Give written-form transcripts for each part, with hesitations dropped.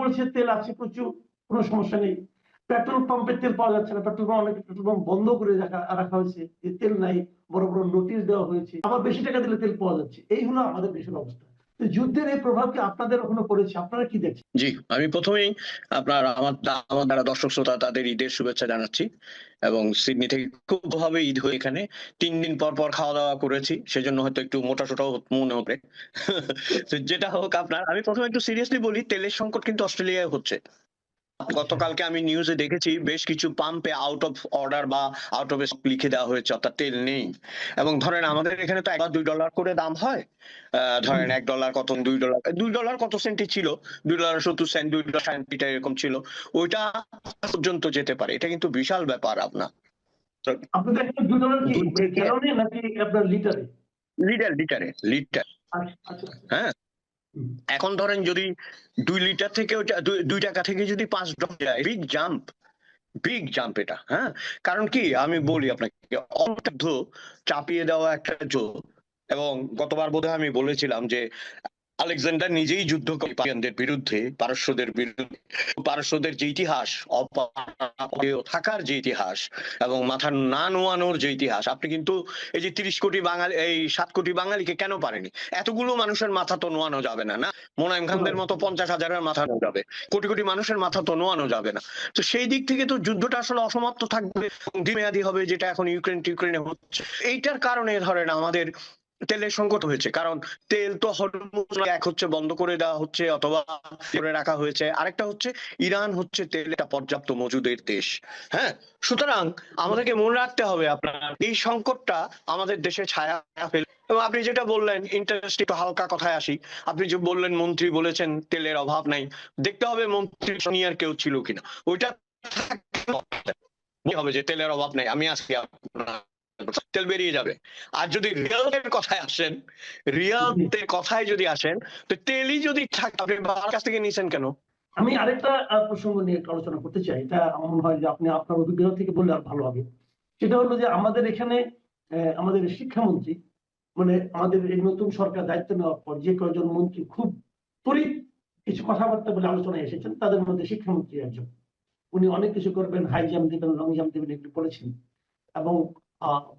বলছে তেল আছে প্রচুর, কোনো সমস্যা নেই। পেট্রোল পাম্পে তেল পাওয়া যাচ্ছে না, পেট্রোল পাম্প অনেক পেট্রোল পাম্প বন্ধ করে রাখা হয়েছে, যে তেল নাই, বড় বড় নোটিশ দেওয়া হয়েছে, আবার বেশি টাকা দিলে তেল পাওয়া যাচ্ছে। এই হলো আমাদের দেশের অবস্থা। তো যুদ্ধের এই প্রভাব কি আপনাদের ওখানে পড়েছে? আপনারা কি দেখছেন? জি, আমি প্রথমেই আমার দ্বারা দর্শক শ্রোতা তাদের ঈদের শুভেচ্ছা জানাচ্ছি। এবং সিডনি থেকে খুব ভাবে ঈদ হয়ে এখানে ৩ দিন পর পর খাওয়া দাওয়া করেছি, সেজন্য হয়তো একটু মোটা সোটাও মনে হবে। তো যেটা হোক, আমি প্রথমে একটু সিরিয়াসলি বলি, তেলের সংকট কিন্তু অস্ট্রেলিয়ায় হচ্ছে। গতকালকে আমি নিউজে দেখেছি বেশ কিছু পাম্পে আউট অফ অর্ডার বা আউট অফ স্টক লিখে দেওয়া হয়েছে, অর্থাৎ তেল নেই। এবং ধরেন আমাদের এখানে তো $1 বা $2 করে দাম হয়। ধরেন $1 কত, $2 কত সেন্টই ছিল, $2.70, $2.60 এরকম ছিল। ওইটা পর্যন্ত যেতে পারে, এটা কিন্তু বিশাল ব্যাপার। আপনার তো আপনাদের এখানে $2 কি দুই থেকে গ্যালনে নাকি আপনার লিটারে? লিটার। আচ্ছা আচ্ছা। হ্যাঁ, হুম। এখন ধরেন যদি 2 লিটার থেকে ওইটা 2 টাকা থেকে যদি $5 যায়, বিগ জাম্প এটা। হ্যাঁ, কারণ কি আমি বলি আপনাকে, অর্থ চাপিয়ে দেওয়া একটা যুদ্ধ। এবং গতবার বোধহয় আমি বলেছিলাম যে আলেকজান্ডার নিজেই যুদ্ধ করে পার্সিয়ানদের বিরুদ্ধে, পারস্যদের যে ইতিহাস, অপরাজেয় থাকার যে ইতিহাস এবং মাথা না নোয়ানোর যে ইতিহাস, আপনি কিন্তু এই যে 30 কোটি বাঙালি, এই 7 কোটি বাঙালিকে কেন পারেনি? এতগুলো মানুষের মাথা তো নোয়ানো যাবে না, না? মোনায়েম খানদের মতো 50,000-এর মাথা নোয়ানো যাবে, কোটি কোটি মানুষের মাথা তো নোয়ানো যাবে না। তো সেই দিক থেকে তো যুদ্ধটা আসলে অসমাপ্ত থাকবে, দীর্ঘমেয়াদী হবে, যেটা এখন ইউক্রেনে হচ্ছে। এইটার কারণে ধরেন আমাদের তেলের সংকট হয়েছে। কারণ তেল তো হরমুজ এক হচ্ছে বন্ধ করে দেওয়া হচ্ছে অথবা করে রাখা হয়েছে, আরেকটা হচ্ছে ইরান হচ্ছে তেলটা পর্যাপ্ত মজুদের দেশ। হ্যাঁ, সুতরাং আমাদেরকে মনে রাখতে হবে আপনার এই সংকটটা আমাদের দেশে ছায়া ফেলে। এবং আপনি যেটা বললেন, ইন্টারেস্ট একটু হালকা কথায় আসি। আপনি যে বললেন মন্ত্রী বলেছেন তেলের অভাব নাই, দেখতে হবে মন্ত্রী সিনিয়র কেউ ছিল কিনা। ওইটা হবে যে তেলের অভাব নাই, আমি আজকে তেল বেরিয়ে যাবে। আর যদি রিয়েল কথায় যদি আসেন, তো তেলই যদি থাকে, আপনি বাবার কাছ থেকে নিয়েছেন কেন? আমি আরেকটা প্রসঙ্গ নিয়ে একটু আলোচনা করতে চাই। এটা আমার মনে হয় যে আপনি আপনার অভিজ্ঞতা থেকে বললে আর ভালো হবে। সেটা হলো যে আমাদের এখানে আমাদের শিক্ষামন্ত্রী, মানে আমাদের এই নতুন সরকার দায়িত্ব নেওয়ার পর যে কয়েকজন মন্ত্রী খুব তড়িৎ কিছু কথাবার্তা বলে আলোচনায় এসেছেন, তাদের মধ্যে শিক্ষামন্ত্রী একজন। উনি অনেক কিছু করবেন, হাই জাম্প দিবেন, লং জাম্প দিবেন, এগুলো বলেছেন। এবং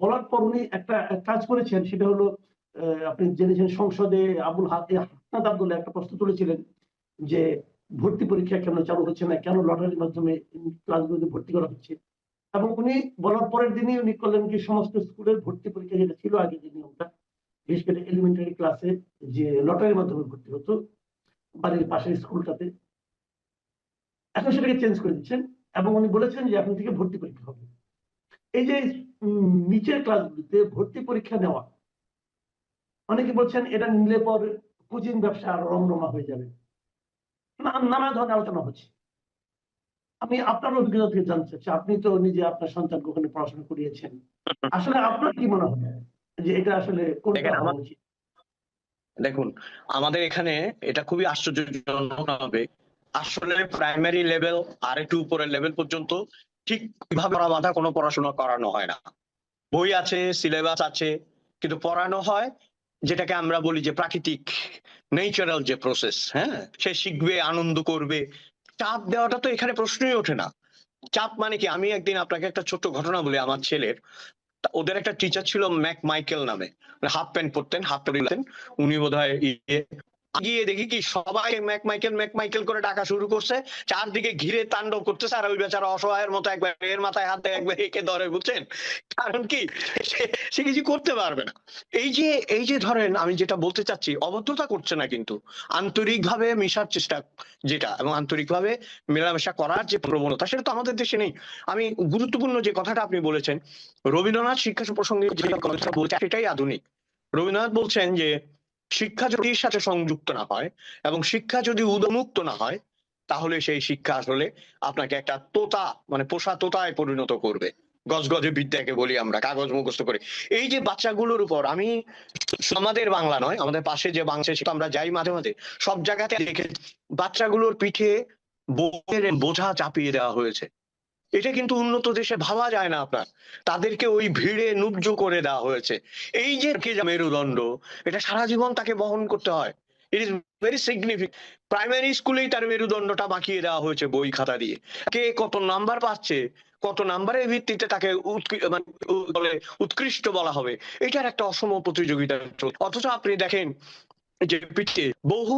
বলার পর উনি একটা কাজ করেছেন, সেটা হলো আপনি জেনেছেন সংসদে হাসনাত আব্দুল্লাহ একটা প্রশ্ন তুলেছিলেন যে ভর্তি পরীক্ষা কেন চালু হচ্ছে না, কেন লটারির মাধ্যমে ক্লাসগুলোতে ভর্তি করা হচ্ছে। এবং উনি বলার পরের দিনই উনি করলেন কি, সমস্ত স্কুলের ভর্তি পরীক্ষা যেটা ছিল আগে যে নিয়মটা, বিশেষ করে এলিমেন্টারি ক্লাসে যে লটারির মাধ্যমে ভর্তি হতো বাড়ির পাশের স্কুলটাতে, এখন সেটাকে চেঞ্জ করে দিচ্ছেন। এবং উনি বলেছেন যে এখন থেকে ভর্তি পরীক্ষা হবে। এই যে নিচের ক্লাসগুলিতে ভর্তি পরীক্ষা নেওয়া, অনেকে বলছেন এটা নিলে পর কোচিং ব্যবসা আরো রমরমা হয়ে যাবে, নানা ধরনের আলোচনা হচ্ছে। আমি আপনার অভিজ্ঞতা থেকে জানতে চাচ্ছি, আপনি তো নিজে আপনার সন্তানকে ওখানে পড়াশোনা করিয়েছেন, আসলে আপনার কি মনে হয় যে এটা আসলে কোনটা হওয়া উচিত? দেখুন, আমাদের এখানে এটা খুবই আশ্চর্যজনক হবে। আসলে প্রাইমারি লেভেল আর একটু উপরের লেভেল পর্যন্ত ঠিক ভাবে বাঁধা কোনো পড়াশোনা করানো হয় না। বই আছে, সিলেবাস আছে, কিন্তু পড়ানো হয় যেটাকে আমরা বলি যে প্রাকৃতিক, ন্যাচারাল যে প্রসেস। হ্যাঁ, সে শিখবে, আনন্দ করবে। চাপ দেওয়াটা তো এখানে প্রশ্নই ওঠে না। চাপ মানে কি, আমি একদিন আপনাকে একটা ছোট্ট ঘটনা বলি আমার ছেলের। ওদের একটা টিচার ছিল মাইকেল নামে, হাফ প্যান্ট পরতেন, হাফ প্যান্ট। উনি বোধহয় গিয়ে দেখি কি সবাই ম্যাক মাইকেল করে ডাকা শুরু করছে, চারদিকে ঘিরে তাণ্ডব করতেছে, আর ওই বেচারা অসহায়ের মতো একবার এর মাথায় হাত দেয়, একবার একে ধরে, বুঝছেন? কারণ কি, সে কিছু করতে পারবে না। এই যে ধরেন, আমি যেটা বলতে চাচ্ছি, অভদ্রতা করছে না, কিন্তু আন্তরিকভাবে মেশার চেষ্টা, যেটা এবং আন্তরিকভাবে মেলামেশা করার যে প্রবণতা, সেটা তো আমাদের দেশে নেই। আমি গুরুত্বপূর্ণ যে কথাটা আপনি বলেছেন, রবীন্দ্রনাথ শিক্ষা প্রসঙ্গে যে কথা বলছেন সেটাই আধুনিক। রবীন্দ্রনাথ বলছেন যে শিক্ষা যদি এর সাথে সংযুক্ত না হয় এবং শিক্ষা যদি উন্মুক্ত না হয়, তাহলে সেই শিক্ষা আসলে আপনাকে একটা তোতা, মানে পোষা তোতায় পরিণত করবে। গজগজে বিদ্যাকে বলি আমরা, কাগজ মুখস্থ করে। এই যে বাচ্চাগুলোর উপর আমি, আমাদের বাংলা নয়, আমাদের পাশে যে বাংলাদেশ, আমরা যাই মাঝে মাঝে, সব জায়গাতে দেখে বাচ্চাগুলোর পিঠে বইয়ের বোঝা চাপিয়ে দেওয়া হয়েছে। এটা কিন্তু উন্নত দেশে ভাবা যায় না আপনার। তাদেরকে ওই ভিড়ে নুব্জ করে দেওয়া হয়েছে। এই যে মেরুদণ্ড, এটা সারা জীবন তাকে বহন করতে হয়। It is very significant. Primary স্কুলেই তার মেরুদণ্ডটা বাঁকিয়ে দেওয়া হয়েছে বই খাতা দিয়ে। কে কত নাম্বার পাচ্ছে, কত নাম্বারের ভিত্তিতে তাকে মানে বলে উৎকৃষ্ট বলা হবে, এটার একটা অসম প্রতিযোগিতা চলছে। অথচ আপনি দেখেন যে পিঠে বহু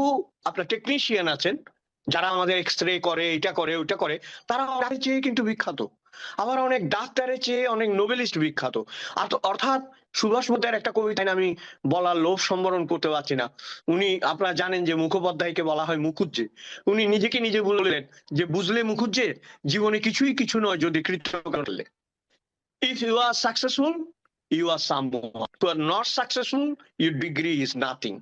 আপনার টেকনিশিয়ান আছেন যারা আমাদের এক্স রে করে, এটা করে, ওইটা করে, তারা তার চেয়ে কিন্তু বিখ্যাত। আবার অনেক ডাক্তারের চেয়ে অনেক নোবেলিস্ট বিখ্যাত। অর্থাৎ সুভাষ বোসের একটা কবিতায় আমি বলার লোভ সম্বরণ করতে পারছি না। উনি আপনারা জানেন যে মুখোপাধ্যায়কে বলা হয় মুখুজ্জে। উনি নিজেকে নিজে বললেন যে বুঝলে মুখুজ্জে, জীবনে কিছুই কিছু নয় যদি কৃতজ্ঞ করলে। If you are successful, you are someone. If you are not successful, your degree is nothing.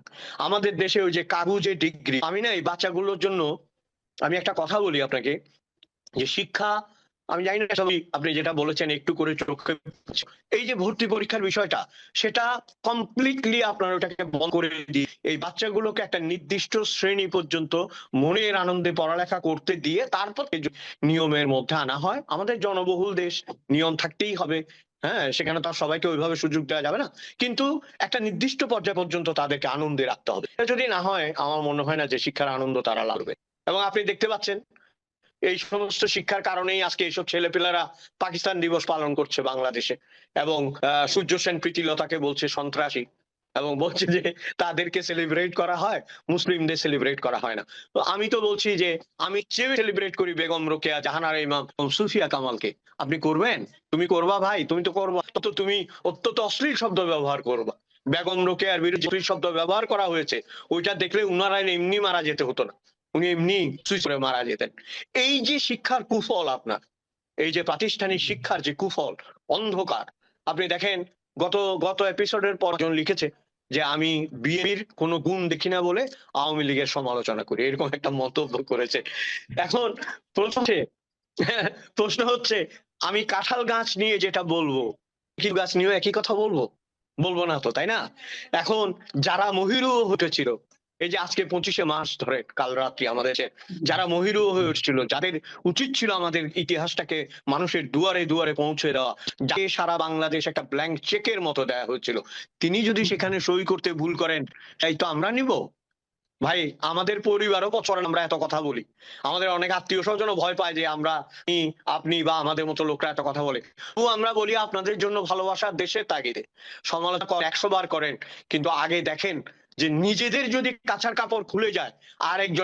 আমাদের দেশে ওই যে কাগুজে ডিগ্রি, আমি না এই বাচ্চাগুলোর জন্য আমি একটা কথা বলি আপনাকে, যে শিক্ষা, আমি জানি না সবই আপনি যেটা বলেছেন একটু করে চোখে পড়ছে। এই যে ভর্তি পরীক্ষার বিষয়টা, সেটা কমপ্লিটলি আপনার ওটাকে বন্ধ করে দিয়ে এই বাচ্চাগুলোকে একটা নির্দিষ্ট শ্রেণী পর্যন্ত মনের আনন্দে পড়ালেখা করতে দিয়ে তারপর নিয়মের মধ্যে আনা হয়। আমাদের জনবহুল দেশ, নিয়ম থাকতেই হবে। হ্যাঁ, সেখানে তো আর সবাইকে ওইভাবে সুযোগ দেওয়া যাবে না, কিন্তু একটা নির্দিষ্ট পর্যায় পর্যন্ত তাদেরকে আনন্দে রাখতে হবে। এটা যদি না হয়, আমার মনে হয় না যে শিক্ষার আনন্দ তারা লাগবে। এবং আপনি দেখতে পাচ্ছেন এই সমস্ত শিক্ষার কারণেই আজকে এইসব ছেলেপেলেরা পাকিস্তান দিবস পালন করছে বাংলাদেশে, এবং সূর্য সেন প্রীতিলতাকে বলছে সন্ত্রাসী, এবং বলছে যে তাদেরকে সেলিব্রেট করা হয়, মুসলিমদের সেলিব্রেট করা হয় না। তো আমি তো বলছি যে আমি চেয়ে সেলিব্রেট করি বেগম রোকেয়া, জাহানারা ইমাম, সুফিয়া কামালকে। আপনি করবেন? তুমি করবা ভাই, তুমি তো করবা, তো তুমি অত্যন্ত অশ্লীল শব্দ ব্যবহার করবা। বেগম রোকেয়ার বিরুদ্ধে অশ্লীল শব্দ ব্যবহার করা হয়েছে, ওইটা দেখলে উনারা এমনি মারা যেতে হতো না, উনি এমনি সুইচ করে মারা যেতেন। এই যে শিক্ষার কুফল আপনার, এই যে প্রাতিষ্ঠানিক শিক্ষার যে কুফল, অন্ধকার, আপনি দেখেন গত গত এপিসোডের পর একজন লিখেছে যে আমি বিএনপির কোনো গুণ দেখি না বলে আওয়ামী লীগের সমালোচনা করি, এরকম একটা মন্তব্য করেছে। এখন প্রশ্ন হচ্ছে আমি কাঁঠাল গাছ নিয়ে যেটা বলবো, কি গাছ নিয়ে একই কথা বলবো? বলবো না তো, তাই না? এখন যারা মহিরু হতেছিল, এই যে আজকে 25শে মার্চ ধরে কাল রাত্রি আমাদের যারা মহিরু হয়ে উঠছিল, যাদের উচিত ছিল আমাদের ইতিহাসটাকে মানুষের দুয়ারে দুয়ারে পৌঁছে দেওয়া, যাকে সারা বাংলাদেশ একটা ব্ল্যাঙ্ক চেকের মতো দেয়া হয়েছিল, তিনি যদি সেখানে সই করতে ভুল করেন, তাই তো আমরা নিব? ভাই, আমাদের পরিবারও বছর আমরা এত কথা বলি, আমাদের অনেক আত্মীয় স্বজনও ভয় পায় যে আমরা, আপনি বা আমাদের মতো লোকরা এত কথা বলে, তো আমরা বলি আপনাদের জন্য ভালোবাসার দেশের তাগিদে সমালোচনা 100 বার করেন, কিন্তু আগে দেখেন যে নিজেদের যদি কাছার কাপড় খুলে যায় আর একজন